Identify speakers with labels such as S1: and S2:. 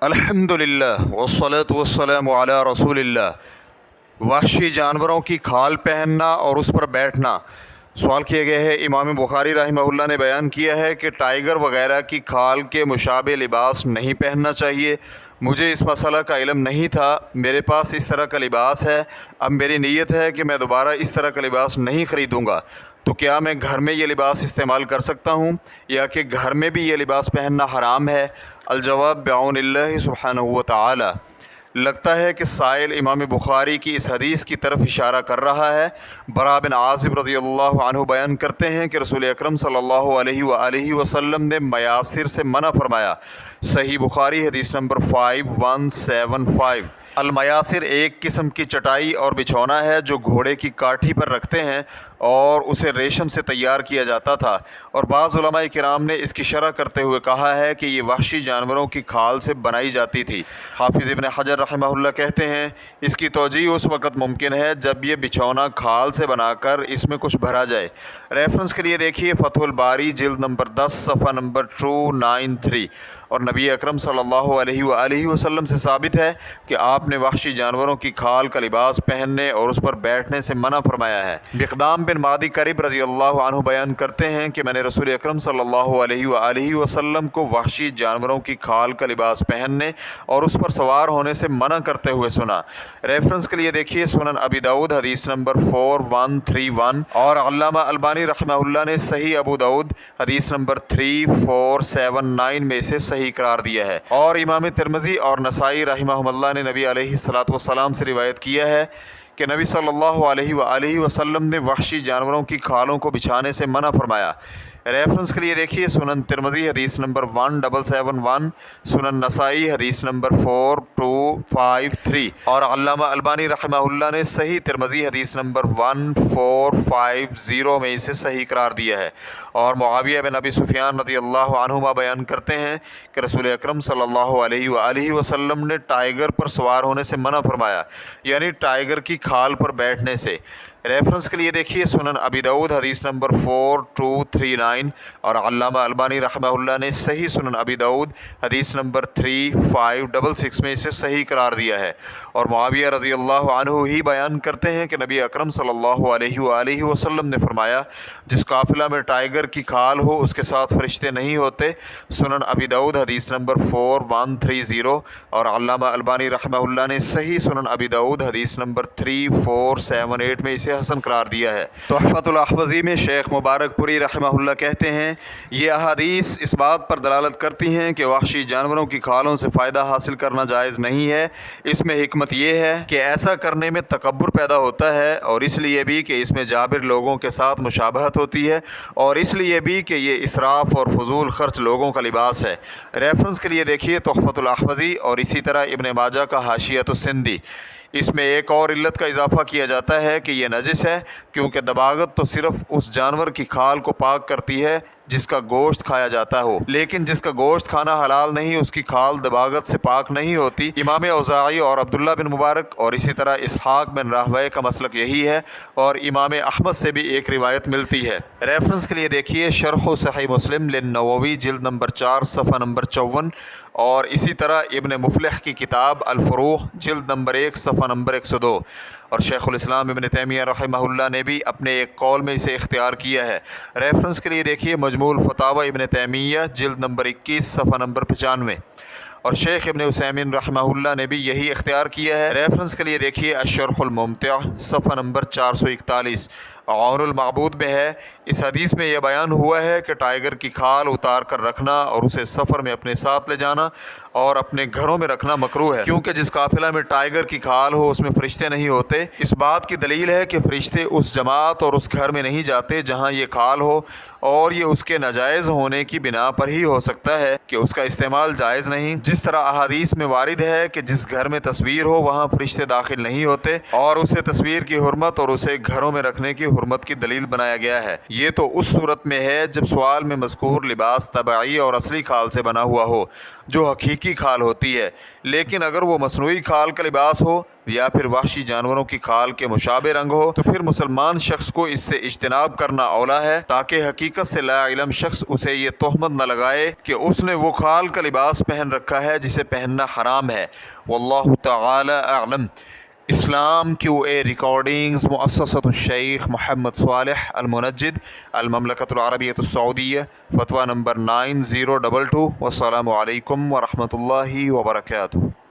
S1: अल्हम्दुलिल्लाह वस्सलातु वस्सलामु अला रसूलिल्लाह। वहशी जानवरों की खाल पहनना और उस पर बैठना। सवाल किया गया है, इमाम बुखारी रहमहुल्लाह ने बयान किया है कि टाइगर वगैरह की खाल के मुशाबे लिबास नहीं पहनना चाहिए। मुझे इस मसला का इल्म नहीं था, मेरे पास इस तरह का लिबास है, अब मेरी नीयत है कि मैं दोबारा इस तरह का लिबास नहीं ख़रीदूँगा। तो क्या मैं घर में ये लिबास इस्तेमाल कर सकता हूँ या कि घर में भी ये लिबास पहनना हराम है? अल-जवाब बिअौनिल्लाहि सुब्हानहु व तआला। लगता है कि साइल इमाम बुखारी की इस हदीस की तरफ इशारा कर रहा है। बरा बिन आज़िब रज़ियल्लाहु अन्हु बयान करते हैं कि रसूल अकरम सल्लल्लाहु अलैहि वसल्लम ने मयासिर से मना फरमाया। सही बुखारी हदीस नंबर 5175। अलमयासिर एक किस्म की चटाई और बिछौना है जो घोड़े की काठी पर रखते हैं और उसे रेशम से तैयार किया जाता था, और बाज़ उलमाए किराम ने इसकी शरह करते हुए कहा है कि ये वहशी जानवरों की खाल से बनाई जाती थी। हाफिज़ इब्न हजर रहमहुल्लाह कहते हैं, इसकी तौजीह उस वक़्त मुमकिन है जब ये बिछौना खाल से बनाकर इसमें कुछ भरा जाए। रेफरेंस के लिए देखिए फ़तहुल बारी जिल्द नंबर 10 सफ़ा नंबर 293। और नबी अकरम सल्लल्लाहु अलैहि वसल्लम से साबित है कि आपने वहशी जानवरों की खाल का लिबास पहनने और उस पर बैठने से मना फरमाया है। मिक़दाम बिन मादी करीब रज़ियल्लाहु अन्हु बयान करते हैं कि मैंने रसूल अकरम सल्लल्लाहु अलैहि वसल्लम को वहशी जानवरों की खाल का लिबास पहनने और उस पर सवार होने से मना करते हुए सुना। रेफरेंस के लिए देखिए सुनन अबी दाऊद हदीस नंबर 4131 और अल्लामा अलबानी रहमहुल्लाह ने सही अबू दाऊद हदीस नंबर 3479 में इसे सही करार दिया है। और इमाम तिरमिज़ी और नसाई रहमहुल्लाह ने नबी अलैहिस्सलातु वस्सलाम से रिवायत किया है कि नबी सल्लल्लाहु अलैहि वसल्लम ने वहशी जानवरों की खालों को बिछाने से मना फरमाया। रेफरेंस के लिए देखिए सुनन तिरमिज़ी हदीस नंबर 1771, सुनन नसाई हदीस नंबर 4253 और अल्लामा अलबानी रहमहुल्लाह ने सही तिरमिज़ी हदीस नंबर 1450 में इसे सही करार दिया है। और मुआविया बिन अबी सुफियान रज़ियल्लाहु अन्हुमा बयान करते हैं कि रसूल अकरम सल्लल्लाहु अलैहि वसल्लम ने टाइगर पर सवार होने से मना फरमाया, यानी टाइगर की खाल पर बैठने से। रेफरेंस के लिए देखिए सुनन अबी दाऊद हदीस नंबर 4239 और अल्लामा अलबानी रहमहुल्लाह ने सही सुनन अबी दाऊद हदीस नंबर 3566 में इसे सही करार दिया है। और मुआविया रज़ियल्लाहु अन्हु ही बयान करते हैं कि नबी अकरम सल्लल्लाहु अलैहि वसल्लम ने फरमाया, जिस काफ़िला में टाइगर की खाल हो उसके साथ फरिश्ते नहीं होते। सुनन अबी दाऊद हदीस नंबर 4130 और अल्लामा अलबानी रहमहुल्लाह ने सही सुनन अबी दाऊद हदीस नंबर 3478 में इसे हसन करार दिया है। तोहफ़तुल अहवज़ी में शेख मुबारकपुरी रहमहुल्लाह कहते हैं, ये अहादीस इस बात पर दलालत करती हैं कि वहशी जानवरों की खालों से फ़ायदा हासिल करना जायज़ नहीं है। इसमें हिकमत यह है कि ऐसा करने में तकब्बुर पैदा होता है, और इसलिए भी कि इसमें जाबिर लोगों के साथ मुशाबहत होती है, और इसलिए भी कि ये इसराफ़ और फजूल खर्च लोगों का लिबास है। रेफरेंस के लिए देखिए तोहफ़तुल अहवज़ी और इसी तरह इब्न माजा का हाशियतुस सिंदी। इसमें एक और इल्लत का इजाफ़ा किया जाता है कि यह नजिस है, क्योंकि दबागत तो सिर्फ़ उस जानवर की खाल को पाक करती है जिसका गोश्त खाया जाता हो, लेकिन जिसका गोश्त खाना हलाल नहीं उसकी खाल दबागत से पाक नहीं होती। इमाम औज़ाई और अब्दुल्ला बिन मुबारक और इसी तरह इसहाक बिन राहवै का मसलक यही है, और इमाम अहमद से भी एक रिवायत मिलती है। रेफरेंस के लिए देखिए शरह सही मुस्लिम लिन-नववी जिल्द नंबर 4 सफ़ा नंबर 54 और इसी तरह इब्न मुफ़लिह की किताब अल-फ़ुरूह जिल्द नंबर 1 सफ़ा नंबर 102। और शेखुल इस्लाम इब्न तैमिया रहमहुल्लाह ने भी अपने एक कौल में इसे इख्तियार किया है। रेफरेंस के लिए देखिए मजमूल फतावा इब्न तैमिया जिल्द नंबर 21 सफ़ा नंबर 95 और शेख इब्न उसैमिन रहमहुल्लाह ने भी यही इख्तियार किया है। रेफरेंस के लिए देखिए अश-शरहुल मुमतिअ सफ़ा नंबर 441 औनुल मअबूद में है। इस हदीस में यह बयान हुआ है कि टाइगर की खाल उतार कर रखना और उसे सफ़र में अपने साथ ले जाना और अपने घरों में रखना मकरूह है, क्योंकि जिस काफ़िला में टाइगर की खाल हो उसमें फ़रिश्ते नहीं होते। इस बात की दलील है कि फ़रिश्ते उस जमात और उस घर में नहीं जाते जहाँ ये खाल हो, और ये उसके नाजायज़ होने की बिना पर ही हो सकता है कि उसका इस्तेमाल जायज़ नहीं। जिस तरह अहादीस में वारिद है कि जिस घर में तस्वीर हो वहाँ फ़रिश्ते दाखिल नहीं होते, और उसे तस्वीर की हुर्मत और उसे घरों में रखने की حرمت کی دلیل بنایا گیا ہے۔ یہ تو اس صورت میں ہے جب سوال میں مذکور لباس طبعی اور اصلی کھال سے بنا ہوا ہو، جو حقیقی کھال ہوتی ہے، لیکن اگر وہ مصنوعی کھال کا لباس ہو یا پھر وحشی جانوروں کی کھال کے مشابہ رنگ ہو تو پھر مسلمان شخص کو اس سے اجتناب کرنا اولا ہے، تاکہ حقیقت سے لا علم شخص اسے یہ تہمت نہ لگائے کہ اس نے وہ کھال کا لباس پہن رکھا ہے جسے پہننا حرام ہے۔ واللہ تعالی اعلم۔ اسلام کیو اے ریکارڈنگز، مؤسسۃ الشیخ محمد صالح المنجد، المملکۃ العربیۃ السعودیہ، فتویٰ نمبر 9022۔ والسلام علیکم ورحمۃ اللہ وبرکاتہ۔